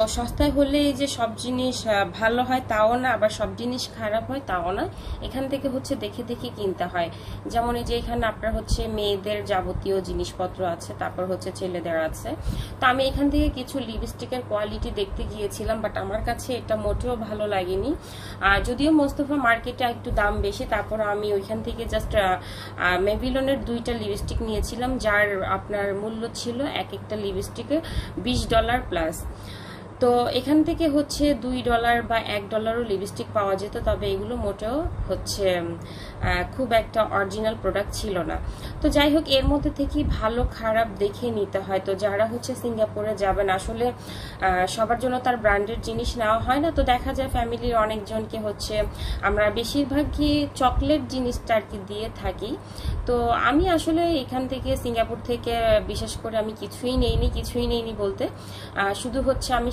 সস্তায় হলে এই যে সব জিনিস ভালো হয় তাও না, আবার সব জিনিস খারাপ হয় তাও না। এখান থেকে হচ্ছে দেখে দেখে কিনতে হয়। যেমন এই যে এখানে আপনার হচ্ছে মেয়েদের যাবতীয় জিনিসপত্র আছে, তারপর হচ্ছে ছেলেদের আছে। তো আমি এখান থেকে কিছু লিপস্টিকের কোয়ালিটি দেখতে গিয়েছিলাম, বাট আমার কাছে এটা মোটেও ভালো লাগেনি। যদিও মোস্তফা মার্কেটে একটু দাম বেশি, তারপর আমি ওইখান থেকে জাস্ট মেভিলনের 2টা লিপস্টিক নিয়েছিলাম, যার আপনার মূল্য ছিল এক একটা লিপস্টিকে $20 প্লাস। তো এখান থেকে হচ্ছে $2 বা $1ও লিপস্টিক পাওয়া যেত, তবে এগুলো মোটেও হচ্ছে খুব একটা অরিজিনাল প্রোডাক্ট ছিল না। তো যাই হোক, এর মধ্যে থেকেই ভালো খারাপ দেখে নিতে হয়। তো যারা হচ্ছে সিঙ্গাপুরে যাবেন, আসলে সবার জন্য তার ব্র্যান্ডের জিনিস নেওয়া হয় না। তো দেখা যায় ফ্যামিলির অনেকজনকে হচ্ছে আমরা বেশিরভাগই চকলেট জিনিসটা আর কি দিয়ে থাকি। তো আমি আসলে এখান থেকে সিঙ্গাপুর থেকে বিশেষ করে আমি কিছুই নেইনি বলতে শুধু হচ্ছে আমি